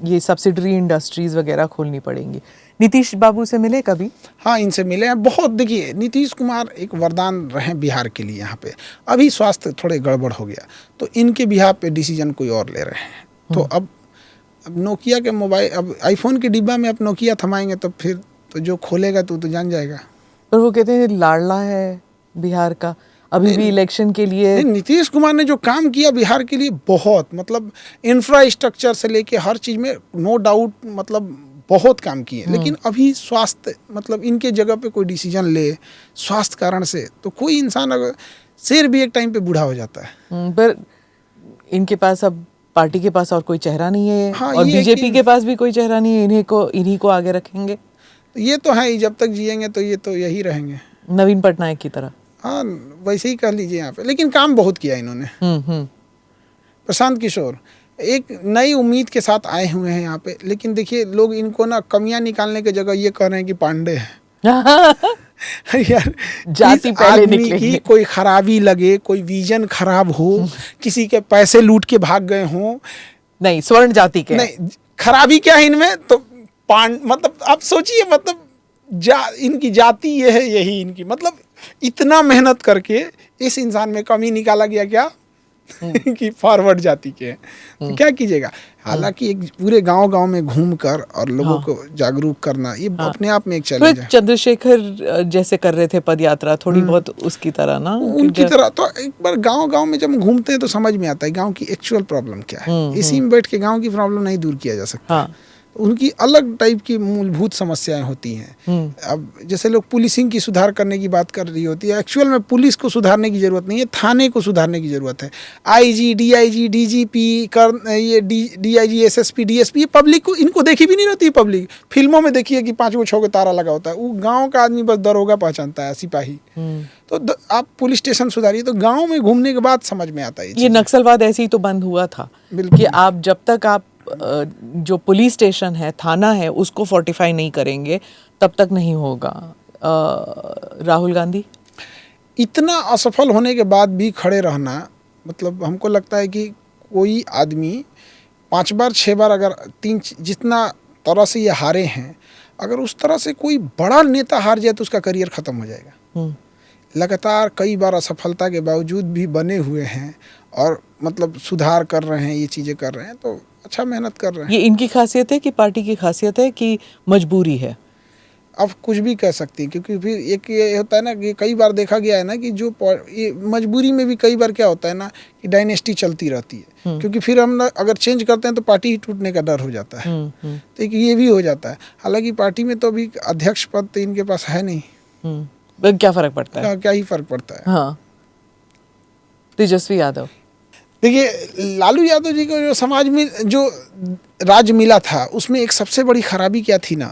Speaker 2: ये सब्सिडरी इंडस्ट्रीज वगैरह खोलनी पड़ेंगी। नीतीश बाबू से मिले कभी?
Speaker 1: हाँ, इनसे मिले हैं बहुत। देखिए, नीतीश कुमार एक वरदान रहे बिहार के लिए। यहाँ पे अभी स्वास्थ्य थोड़े गड़बड़ हो गया तो इनके बिहार पे डिसीजन कोई और ले रहे हैं। तो अब नोकिया के मोबाइल, अब आईफोन के डिब्बा में अब नोकिया थमाएंगे तो फिर तो जो खोलेगा तो जान जाएगा।
Speaker 2: पर वो कहते हैं लाडला है बिहार का, अभी भी इलेक्शन के लिए।
Speaker 1: नीतीश कुमार ने जो काम किया बिहार के लिए बहुत, मतलब इंफ्रास्ट्रक्चर से लेके हर चीज में नो डाउट, मतलब बहुत काम किए। लेकिन अभी स्वास्थ्य, मतलब इनके जगह पे कोई डिसीजन ले स्वास्थ्य कारण से, तो कोई इंसान, अगर शेर भी एक टाइम पे बूढ़ा हो जाता है।
Speaker 2: पर इनके पास अब पार्टी के पास और कोई चेहरा नहीं है।
Speaker 1: हाँ,
Speaker 2: और बीजेपी के पास भी कोई चेहरा नहीं है। इन्हीं को आगे रखेंगे।
Speaker 1: ये तो है ही, जब तक जिएंगे तो ये तो यही रहेंगे,
Speaker 2: नवीन पटनायक की तरह।
Speaker 1: हाँ, वैसे ही कह लीजिए यहाँ पे। लेकिन काम बहुत किया इन्होंने। प्रशांत किशोर एक नई उम्मीद के साथ आए हुए हैं यहाँ पे। लेकिन देखिए, लोग इनको ना कमियां निकालने की जगह ये कह रहे हैं कि पांडे हैं। यार,
Speaker 2: जाति पहले निकलेगी।
Speaker 1: की कोई खराबी लगे, कोई विजन खराब हो, किसी के पैसे लूट के भाग गए हों,
Speaker 2: नहीं, स्वर्ण जाति के
Speaker 1: नहीं, खराबी क्या है इनमें, तो मतलब आप सोचिए, मतलब इनकी जाति ये है, यही इनकी, मतलब इतना मेहनत करके इस इंसान में कमी निकाला गया क्या कि फॉरवर्ड जाति के हैं। तो क्या कीजिएगा। हालांकि एक पूरे गांव में घूमकर और लोगों को जागरूक करना, ये अपने आप में एक चैलेंज है।
Speaker 2: चंद्रशेखर जैसे कर रहे थे पद यात्रा, थोड़ी बहुत उसकी तरह ना,
Speaker 1: उनकी तरह। तो एक बार गांव में जब घूमते हैं तो समझ में आता है गांव की एक्चुअल प्रॉब्लम क्या है। इसी में बैठ के गांव की प्रॉब्लम नहीं दूर किया जा सकता। उनकी अलग टाइप की मूलभूत समस्याएं होती हैं। अब जैसे लोग पुलिसिंग की सुधार करने की बात कर रही होती है, एक्चुअल में पुलिस को सुधारने की जरूरत नहीं है, थाने को सुधारने की जरूरत है। आईजी, डीआईजी, डीजीपी, ये डीआईजी, एसएसपी, डीएसपी, ये पब्लिक को, इनको देखी भी नहीं रहती। पब्लिक फिल्मों में देखिए कि 5 गो 6 गो तारा लगा होता है, वो गाँव का आदमी बस दरोगा पहचानता है, सिपाही। तो आप पुलिस स्टेशन सुधारिए, तो गाँव में घूमने के बाद समझ में आता है।
Speaker 2: ये नक्सलवाद ऐसे ही तो बंद हुआ था कि आप जब तक आप जो पुलिस स्टेशन है, थाना है, उसको फोर्टिफाई नहीं करेंगे तब तक नहीं होगा। राहुल गांधी
Speaker 1: इतना असफल होने के बाद भी खड़े रहना, मतलब हमको लगता है कि कोई आदमी 5 बार 6 बार, अगर 3 जितना तरह से ये हारे हैं, अगर उस तरह से कोई बड़ा नेता हार जाए तो उसका करियर खत्म हो जाएगा। लगातार कई बार असफलता के बावजूद भी बने हुए हैं और मतलब सुधार कर रहे हैं, ये चीज़ें कर रहे हैं, तो अच्छा मेहनत कर रहे हैं।
Speaker 2: ये इनकी खासियत है कि पार्टी की खासियत है कि मजबूरी है?
Speaker 1: अब कुछ भी कह सकती है, क्योंकि फिर एक ये होता है ना कि कई बार देखा गया है ना कि जो ये मजबूरी में भी कई बार क्या होता है ना कि डायनेस्टी चलती रहती है। क्योंकि फिर हम अगर चेंज करते हैं तो पार्टी ही टूटने का डर हो जाता है। तो एक ये भी हो जाता है। हालांकि पार्टी में तो अभी अध्यक्ष पद तो इनके पास है नहीं।
Speaker 2: क्या फर्क पड़ता है?
Speaker 1: क्या ही फर्क पड़ता है।
Speaker 2: हाँ, तेजस्वी यादव,
Speaker 1: देखिए, लालू यादव जी को जो समाज में जो राज मिला था, उसमें एक सबसे बड़ी खराबी क्या थी ना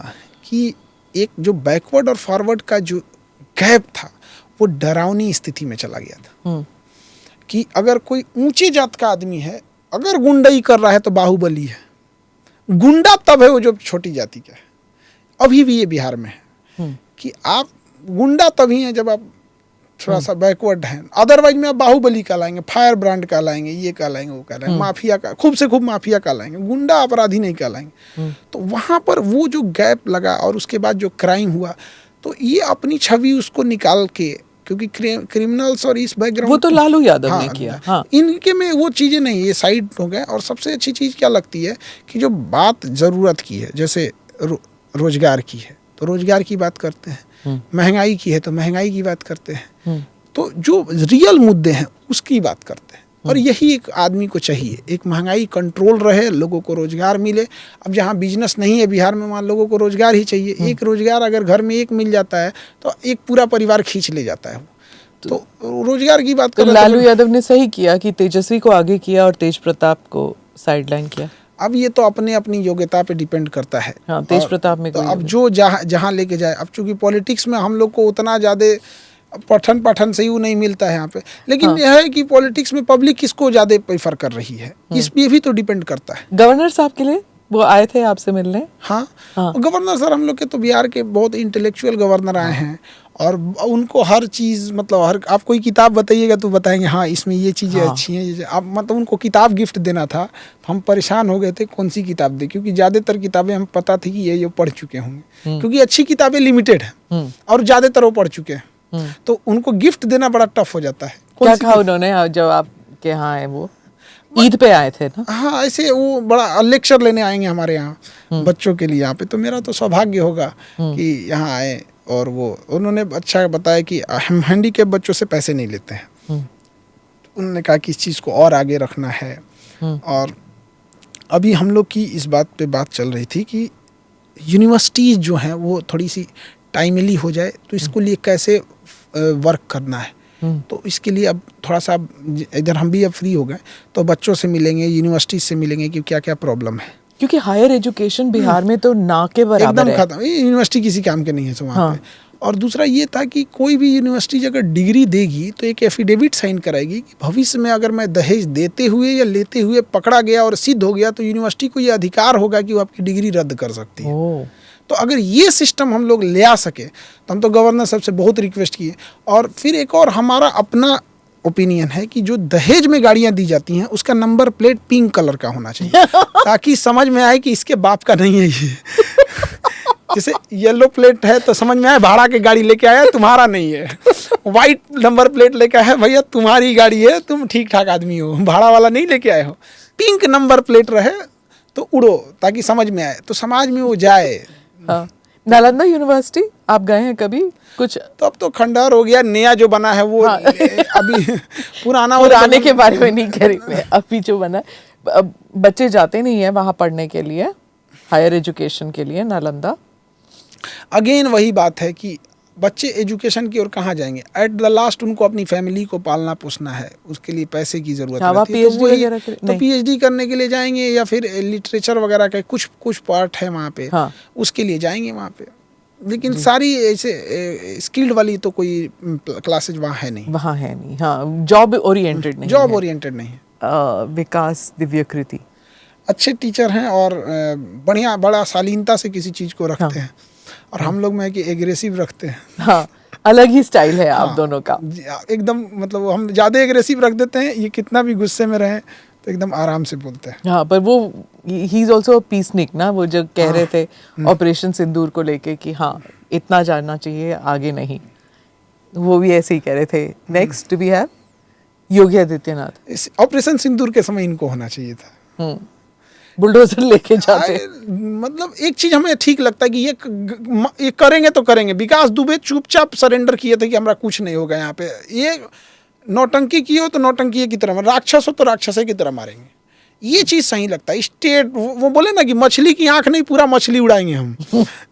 Speaker 1: कि एक जो बैकवर्ड और फॉरवर्ड का जो गैप था, वो डरावनी स्थिति में चला गया था। कि अगर कोई ऊंचे जात का आदमी है, अगर गुंडाई कर रहा है तो बाहुबली है। गुंडा तब है वो जो छोटी जाति का है। अभी भी ये बिहार में है कि आप गुंडा तभी हैं जब आप थोड़ा सा बैकवर्ड हैं। अदरवाइज में आप बाहुबली कहलाएंगे, फायर ब्रांड कहलाएंगे, ये कहलाएंगे, वो कहलाएंगे, माफिया का, खूब से खूब माफिया कहलाएंगे, गुंडा अपराधी नहीं कहलाएंगे। तो वहाँ पर वो जो गैप लगा और उसके बाद जो क्राइम हुआ, तो ये अपनी छवि उसको निकाल के, क्योंकि क्रिमिनल्स और इस बैकग्राउंड,
Speaker 2: वो तो लालू यादव ने किया। हाँ।
Speaker 1: इनके में वो चीज़ें नहीं, ये साइड हो गए। और सबसे अच्छी चीज़ क्या लगती है कि जो बात ज़रूरत की है, जैसे रोजगार की है तो रोजगार की बात करते हैं, महंगाई की है तो महंगाई की बात करते हैं, तो जो रियल मुद्दे हैं उसकी बात करते हैं। और यही एक आदमी को चाहिए, एक महंगाई कंट्रोल रहे, लोगों को रोजगार मिले। अब जहाँ बिजनेस नहीं है बिहार में, वहाँ लोगों को रोजगार ही चाहिए। एक रोजगार अगर घर में एक मिल जाता है तो एक पूरा परिवार खींच ले जाता है। तो रोजगार की बात कर,
Speaker 2: लालू यादव ने सही किया कि तेजस्वी को आगे किया और तेज प्रताप को साइडलाइन किया।
Speaker 1: अब ये तो अपने अपनी योग्यता पे डिपेंड करता है।
Speaker 2: हाँ, तेज प्रताप में
Speaker 1: तो अब जो जहाँ लेके जाए। अब चूंकि पॉलिटिक्स में हम लोग को उतना ज़्यादा पठन से ही नहीं मिलता है यहाँ पे, लेकिन यह है कि पॉलिटिक्स में पब्लिक किसको ज़्यादा प्रेफर कर रही है, इस पे भी तो डिपेंड करता है।
Speaker 2: गवर्नर साहब के लिए वो आए थे आपसे मिलने?
Speaker 1: हाँ,
Speaker 2: हाँ।
Speaker 1: गवर्नर सर हम लोग के तो बिहार के बहुत इंटेलेक्चुअल गवर्नर आए हैं और उनको हर चीज़ मतलब हर आप कोई किताब बताइएगा तो बताएंगे हाँ इसमें ये चीज़ें
Speaker 2: हाँ।
Speaker 1: अच्छी हैं आप मतलब उनको किताब गिफ्ट देना था। हम परेशान हो गए थे कौन सी किताब दे, क्योंकि ज़्यादातर किताबें हम पता थी कि ये पढ़ चुके होंगे, क्योंकि अच्छी किताबें लिमिटेड हैं और ज़्यादातर वो पढ़ चुके हैं, तो उनको गिफ्ट देना बड़ा टफ हो जाता है।
Speaker 2: क्या कहा उन्होंने जब आपके यहाँ आए? वो ईद पे आए थे ना?
Speaker 1: हाँ, ऐसे वो बड़ा लेक्चर लेने आएंगे हमारे यहाँ बच्चों के लिए यहाँ पे, तो मेरा तो सौभाग्य होगा कि यहाँ आए और वो उन्होंने अच्छा बताया कि हम हैंडीकैप बच्चों से पैसे नहीं लेते हैं। उन्होंने कहा कि इस चीज़ को और आगे रखना है। और अभी हम लोग की इस बात पे बात चल रही थी कि यूनिवर्सिटीज़ जो हैं वो थोड़ी सी टाइमली हो जाए, तो इसको लिए कैसे वर्क करना है। तो इसके लिए अब थोड़ा सा इधर हम भी अब फ्री हो गए, तो बच्चों से मिलेंगे, यूनिवर्सिटी से मिलेंगे कि क्या क्या प्रॉब्लम है,
Speaker 2: क्योंकि हायर एजुकेशन बिहार में तो ना के बराबर
Speaker 1: एकदम
Speaker 2: है।
Speaker 1: खत्म, यूनिवर्सिटी किसी काम के नहीं है वहाँ
Speaker 2: हाँ।
Speaker 1: पे। और दूसरा ये था कि कोई भी यूनिवर्सिटी अगर डिग्री देगी तो एक एफिडेविट साइन कराएगी कि भविष्य में अगर मैं दहेज देते हुए या लेते हुए पकड़ा गया और सिद्ध हो गया तो यूनिवर्सिटी को ये अधिकार होगा कि वो आपकी डिग्री रद्द कर सकती है।
Speaker 2: ओह।
Speaker 1: तो अगर ये सिस्टम हम लोग ले आ सके तो हम तो गवर्नर साहब से बहुत रिक्वेस्ट किए। और फिर एक और हमारा अपना ओपिनियन है कि जो दहेज में गाड़ियां दी जाती हैं उसका नंबर प्लेट पिंक कलर का होना चाहिए ताकि समझ में आए कि इसके बाप का नहीं है ये। जैसे येलो प्लेट है तो समझ में आए भाड़ा की गाड़ी लेके आया तुम्हारा नहीं है, वाइट नंबर प्लेट लेके आया भैया तुम्हारी गाड़ी है, तुम ठीक ठाक आदमी हो, भाड़ा वाला नहीं लेके आए हो। पिंक नंबर प्लेट रहे तो उड़ो ताकि समझ में आए, तो समाज में वो जाए।
Speaker 2: हाँ। नालंदा यूनिवर्सिटी आप गए हैं कभी? कुछ
Speaker 1: तो अब तो खंडहर हो गया, नया जो बना है वो
Speaker 2: हाँ।
Speaker 1: अभी पुराना
Speaker 2: पुराने के बारे में नहीं करेंगे, अभी जो बना है। अब बच्चे जाते नहीं है वहाँ पढ़ने के लिए, हायर एजुकेशन के लिए नालंदा।
Speaker 1: अगेन वही बात है कि बच्चे एजुकेशन की ओर कहाँ जाएंगे, एट द लास्ट उनको अपनी फैमिली को पालना पोसना है, उसके लिए पैसे की जरूरत रहती है।
Speaker 2: PhD वगैरह के लिए
Speaker 1: तो पीएचडी करने के लिए जाएंगे या फिर लिटरेचर वगैरह का कुछ पार्ट है वहाँ पे,
Speaker 2: हाँ।
Speaker 1: उसके लिए जाएंगे वहाँ पे। लेकिन सारी ऐसे स्किल्ड वाली तो कोई क्लासेज वहाँ है नहीं,
Speaker 2: वहाँ है नहीं। हाँ, जॉब ओरिएंटेड नहीं,
Speaker 1: जॉब ओरिएंटेड नहीं है।
Speaker 2: विकास दिव्यकृति
Speaker 1: अच्छे टीचर हैं और बढ़िया बड़ा शालीनता से किसी चीज़ को रखते हैं, और हम लोग में है कि एग्रेसिव रखते हैं।
Speaker 2: हाँ, अलग ही स्टाइल है आप दोनों का
Speaker 1: एकदम, मतलब हम ज़्यादा एग्रेसिव रख देते हैं, ये कितना भी गुस्से में रहें तो एकदम आराम से बोलते हैं।
Speaker 2: हाँ, पर वो ही इज ऑल्सो पीसनिक ना, वो जो कह रहे थे ऑपरेशन सिंदूर को लेके कि हाँ इतना जानना चाहिए आगे नहीं, वो भी ऐसे ही कह रहे थे। Next we have Yogi Adityanath.
Speaker 1: Operation Sindoor के समय इनको होना चाहिए था,
Speaker 2: बुलडोजर लेके जाते।
Speaker 1: मतलब एक चीज हमें ठीक लगता है कि ये करेंगे तो करेंगे। विकास दुबे चुपचाप सरेंडर किए थे कि हमारा कुछ नहीं होगा यहाँ पे, ये नौटंकी की हो तो नौटंकी की तरह, राक्षस हो तो राक्षस की तरह मारेंगे, ये चीज़ सही लगता है। स्टेट वो बोले ना कि मछली की आंख नहीं पूरा मछली उड़ाएंगे हम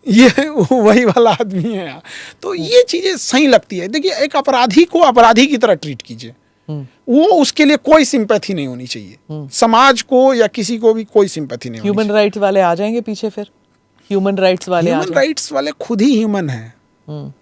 Speaker 1: ये वही वाला आदमी है यहाँ। तो ये चीज़ें सही लगती है। देखिए एक अपराधी को अपराधी की तरह ट्रीट कीजिए, वो उसके लिए कोई सिंपैथी नहीं होनी चाहिए, समाज को या किसी को भी कोई सिंपैथी नहीं होनी चाहिए।
Speaker 2: ह्यूमन राइट्स वाले आ जाएंगे पीछे, फिर ह्यूमन राइट्स वाले
Speaker 1: खुद ही ह्यूमन हैं,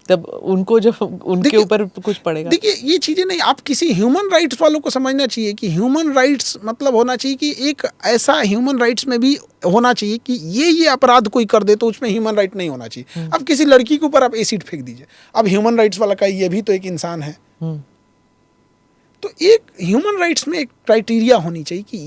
Speaker 2: तब उनको जब उनके ऊपर कुछ पड़ेगा।
Speaker 1: देखिए ये चीज़ें नहीं, आप किसी ह्यूमन राइट्स वालों को समझना चाहिए कि ह्यूमन राइट्स मतलब होना चाहिए कि एक ऐसा ह्यूमन राइट्स में भी होना चाहिए कि ये अपराध कोई कर दे तो उसमें ह्यूमन राइट नहीं होना चाहिए। अब किसी लड़की के ऊपर आप एसिड फेंक दीजिए, अब ह्यूमन राइट्स वाला का ये भी तो एक इंसान है। तो एक ह्यूमन राइट्स में एक क्राइटेरिया होनी चाहिए कि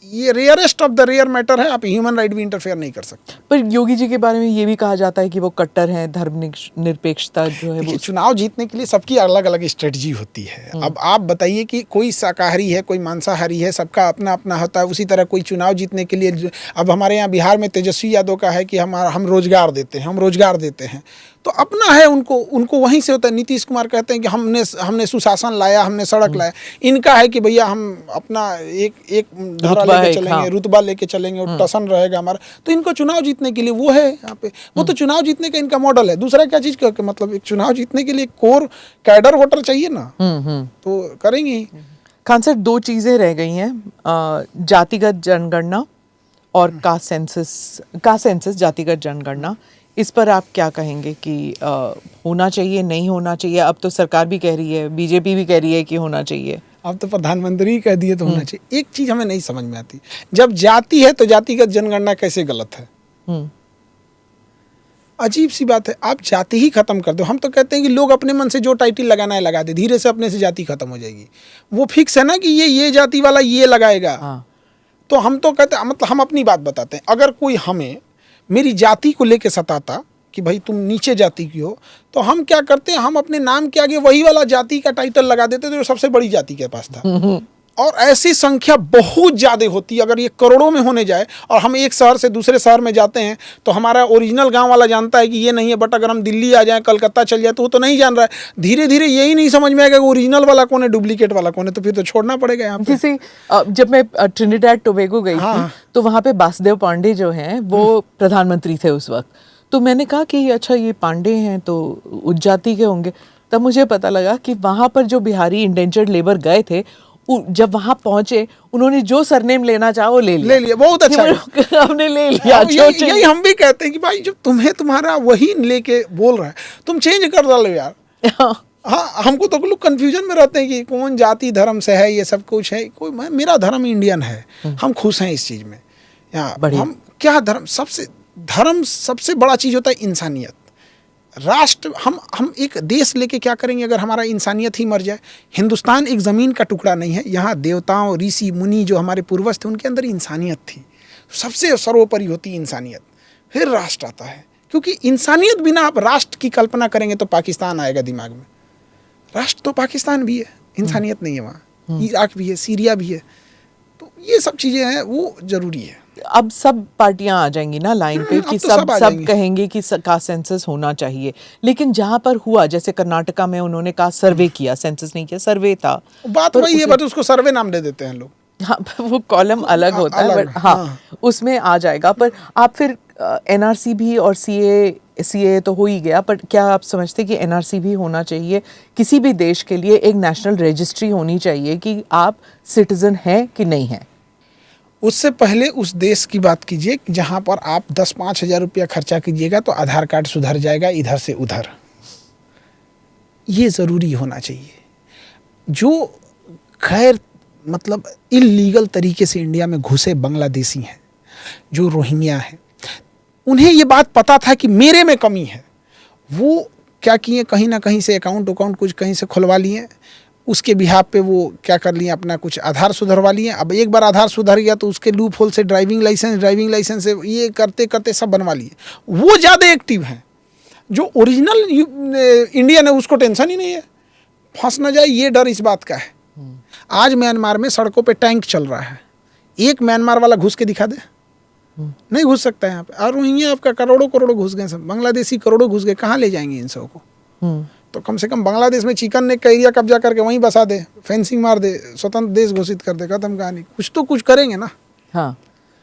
Speaker 1: ये rarest of the rare matter है, आप ह्यूमन राइट भी इंटरफेयर नहीं कर सकते।
Speaker 2: पर योगी जी के बारे में ये भी कहा जाता है कि वो कट्टर हैं, धर्मनिरपेक्षता जो है वो।
Speaker 1: चुनाव जीतने के लिए सबकी अलग अलग स्ट्रेटजी होती है। अब आप बताइए कि कोई शाकाहारी है, कोई मांसाहारी है, सबका अपना अपना होता है। उसी तरह कोई चुनाव जीतने के लिए, अब हमारे यहाँ बिहार में तेजस्वी यादव का है कि हम रोजगार देते हैं, तो अपना है, उनको वहीं से होता है। नीतीश कुमार कहते हैं कि हमने सुशासन लाया, हमने सड़क लाया। इनका है कि भैया हम अपना एक धारा लेके चलेंगे, हाँ। रुतबा लेके चलेंगे और टसन रहेगा हमारा। तो इनको चुनाव जीतने के लिए वो है यहाँ पे, वो तो चुनाव जीतने का इनका मॉडल है। दूसरा क्या चीज का मतलब, एक चुनाव जीतने के लिए कोर कैडर वोटर चाहिए ना, तो करेंगे ही।
Speaker 2: खान सर, दो चीजें रह गई हैं, जातिगत जनगणना और कास्ट सेंसस जातिगत जनगणना। इस पर आप क्या कहेंगे कि होना चाहिए, नहीं होना चाहिए? अब तो सरकार भी कह रही है, बीजेपी भी कह रही है कि होना चाहिए।
Speaker 1: अब तो प्रधानमंत्री कह दिए तो होना चाहिए। एक चीज हमें नहीं समझ में आती, जब जाति है तो जातिगत जनगणना कैसे गलत है? अजीब सी बात है, आप जाति ही खत्म कर दो। हम तो कहते हैं कि लोग अपने मन से जो टाइटल लगाना है लगा दे, धीरे से अपने से जाति खत्म हो जाएगी। वो फिक्स है ना कि ये जाति वाला ये लगाएगा। तो हम तो कहते हैं, मतलब हम अपनी बात बताते हैं, अगर कोई हमें मेरी जाति को लेके सताता कि भाई तुम नीचे जाति की हो, तो हम क्या करते हैं, हम अपने नाम के आगे वही वाला जाति का टाइटल लगा देते थे जो सबसे बड़ी जाति के पास था। और ऐसी संख्या बहुत ज़्यादा होती है, अगर ये करोड़ों में होने जाए और हम एक शहर से दूसरे शहर में जाते हैं तो हमारा ओरिजिनल गांव वाला जानता है कि ये नहीं है, बट अगर हम दिल्ली आ जाएं, कलकत्ता चल जाए तो वो तो नहीं जान रहा है। धीरे धीरे यही नहीं समझ में आएगा कि ओरिजिनल वाला कौन है, डुप्लीकेट वाला कौन है, तो फिर तो छोड़ना पड़ेगा यहाँ पे।
Speaker 2: जैसे जब मैं ट्रिनिडाड टोबैगो गई थी तो वहाँ पे बासुदेव पांडे जो हैं वो प्रधानमंत्री थे उस वक्त। तो मैंने कहा कि अच्छा ये पांडे हैं तो उच्च जाति के होंगे। तब मुझे पता लगा कि वहाँ पर जो बिहारी इंडेंचर्ड लेबर गए थे, जब वहां पहुंचे उन्होंने जो सरनेम लेना चाहा वो ले लिया। बहुत अच्छा हमने ले लिया।
Speaker 1: यही हम भी कहते हैं कि भाई जब तुम्हें तुम्हारा वही लेके बोल रहा है, तुम चेंज कर डालो यार। हाँ, हमको तो लोग कंफ्यूजन में रहते हैं कि कौन जाति धर्म से है, ये सब कुछ है। कोई मेरा धर्म इंडियन है, हम खुश हैं इस चीज में। हम क्या धर्म सबसे बड़ा चीज होता है इंसानियत। राष्ट्र, हम एक देश लेके क्या करेंगे अगर हमारा इंसानियत ही मर जाए? हिंदुस्तान एक ज़मीन का टुकड़ा नहीं है, यहाँ देवताओं, ऋषि मुनि जो हमारे पूर्वज थे उनके अंदर इंसानियत थी। सबसे सर्वोपरि होती इंसानियत, फिर राष्ट्र आता है। क्योंकि इंसानियत बिना आप राष्ट्र की कल्पना करेंगे तो पाकिस्तान आएगा दिमाग में। राष्ट्र तो पाकिस्तान भी है, इंसानियत नहीं है वहाँ। इराक भी है, सीरिया भी है। तो ये सब चीज़ें हैं, वो ज़रूरी है।
Speaker 2: अब सब पार्टियां आ जाएंगी ना लाइन पे कि सब कहेंगे कि कास्ट सेंसस होना चाहिए। लेकिन जहां पर हुआ, जैसे कर्नाटका में उन्होंने कास्ट सर्वे किया, सेंसस नहीं किया, सर्वे था।
Speaker 1: बात वही है, बट उसको सर्वे नाम दे देते हैं लोग।
Speaker 2: हाँ, वो कॉलम अलग होता है, बट हाँ उसमें आ जाएगा। पर आप फिर एनआरसी भी और सीए तो हो ही गया, पर क्या आप समझते कि एनआरसी भी होना चाहिए? किसी भी देश के लिए एक नेशनल रजिस्ट्री होनी चाहिए कि आप सिटीजन हैं कि नहीं हैं।
Speaker 1: उससे पहले उस देश की बात कीजिए जहाँ पर आप 10-5 हज़ार रुपया खर्चा कीजिएगा तो आधार कार्ड सुधर जाएगा इधर से उधर। ये ज़रूरी होना चाहिए। जो खैर मतलब इल्लीगल तरीके से इंडिया में घुसे बांग्लादेशी हैं, जो रोहिंग्या हैं, उन्हें ये बात पता था कि मेरे में कमी है। वो क्या किए, कहीं ना कहीं से अकाउंट कुछ कहीं से खुलवा लिए, उसके बिहाफ पे वो क्या कर लिए, अपना कुछ आधार सुधरवा लिए। अब एक बार आधार सुधर गया तो उसके लूप होल से ड्राइविंग लाइसेंस से ये करते करते सब बनवा लिए। वो ज़्यादा एक्टिव हैं। जो ओरिजिनल इंडियन है उसको टेंशन ही नहीं है, फंस ना जाए ये डर इस बात का है। आज म्यांमार में सड़कों पे टैंक चल रहा है, एक म्यांमार वाला घुस के दिखा दे, नहीं घुस सकता है यहाँ पे। और वहीं आपका करोड़ों घुस गए, सब बांग्लादेशी करोड़ों घुस गए, कहाँ ले जाएंगे इन सबको? तो कम से कम बांग्लादेश में चिकन ने एरिया कब्जा करके वहीं बसा दे, फेंसिंग मार दे, स्वतंत्र देश घोषित कर दे, खत्म कहानी। कुछ तो कुछ करेंगे ना। हाँ,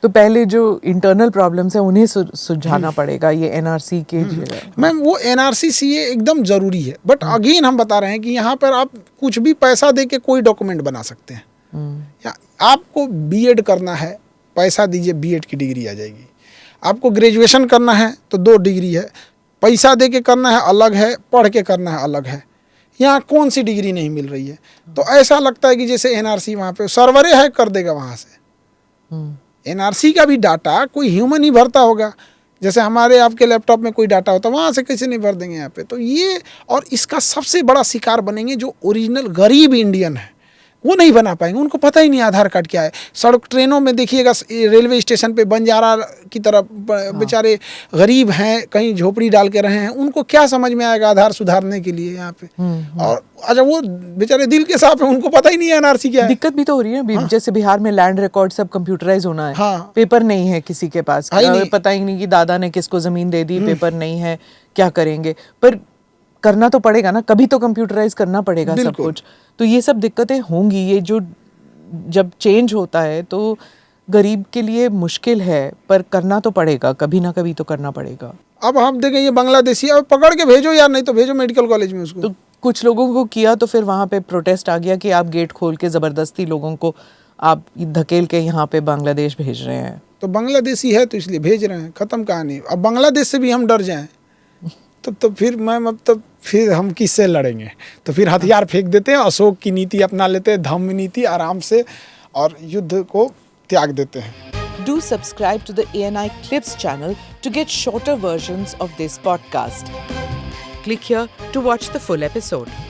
Speaker 2: तो पहले जो इंटरनल प्रॉब्लम्स है उन्हें सुलझाना पड़ेगा। ये एनआरसी के
Speaker 1: मैम, वो एनआरसी सीए एकदम ज़रूरी है, बट अगेन हम बता रहे हैं कि यहाँ पर आप कुछ भी पैसा दे के कोई डॉक्यूमेंट बना सकते हैं। या आपको बीएड करना है, पैसा दीजिए, बीएड की डिग्री आ जाएगी। आपको ग्रेजुएशन करना है तो 2 डिग्री है, पैसा दे के करना है अलग है, पढ़ के करना है अलग है। यहाँ कौन सी डिग्री नहीं मिल रही है? तो ऐसा लगता है कि जैसे एनआरसी वहाँ पे सर्वरे हैक कर देगा वहाँ से। एनआरसी का भी डाटा कोई ह्यूमन ही भरता होगा, जैसे हमारे आपके लैपटॉप में कोई डाटा होता है, वहाँ से कैसे नहीं भर देंगे यहाँ पे? तो ये, और इसका सबसे बड़ा शिकार बनेंगे जो ओरिजिनल गरीब इंडियन है, वो नहीं बना पाएंगे। उनको पता ही नहीं आधार कार्ड क्या है। सड़क ट्रेनों में देखिएगा, रेलवे स्टेशन पे बंजारा की तरह बेचारे गरीब हैं, कहीं झोपड़ी डाल के रहे हैं, उनको क्या समझ में आएगा आधार सुधारने के लिए यहाँ पे? और अच्छा, वो बेचारे दिल के साफ है, उनको पता ही नहीं है एनआरसी क्या है।
Speaker 2: दिक्कत भी तो हो रही है। हाँ। जैसे बिहार में लैंड रिकॉर्ड सब कंप्यूटराइज होना है। हाँ। पेपर नहीं है किसी के पास, पता ही नहीं कि दादा ने किसको जमीन दे दी, पेपर नहीं है, क्या करेंगे? पर करना तो पड़ेगा ना, कभी तो कंप्यूटराइज करना पड़ेगा सब कुछ। तो ये सब दिक्कतें होंगी। ये जो जब चेंज होता है तो गरीब के लिए मुश्किल है, पर करना तो पड़ेगा, कभी ना कभी तो करना पड़ेगा।
Speaker 1: अब हम देखें ये बांग्लादेशी, अब पकड़ के भेजो यार, नहीं तो भेजो मेडिकल कॉलेज में उसको।
Speaker 2: तो कुछ लोगों को किया तो फिर वहाँ पे प्रोटेस्ट आ गया कि आप गेट खोल के ज़बरदस्ती लोगों को आप धकेल के यहाँ पे बांग्लादेश भेज रहे हैं।
Speaker 1: तो बांग्लादेशी है तो इसलिए भेज रहे हैं, ख़त्म कहानी। अब बांग्लादेश से भी हम डर जाएं तो फिर मैम, अब तब फिर हम किससे लड़ेंगे? तो फिर हथियार फेंक देते हैं, अशोक की नीति अपना लेते हैं, धम्म नीति, आराम से, और युद्ध को त्याग देते हैं।
Speaker 2: Do subscribe to the ANI Clips channel to get shorter versions of this podcast. Click here to watch the full episode.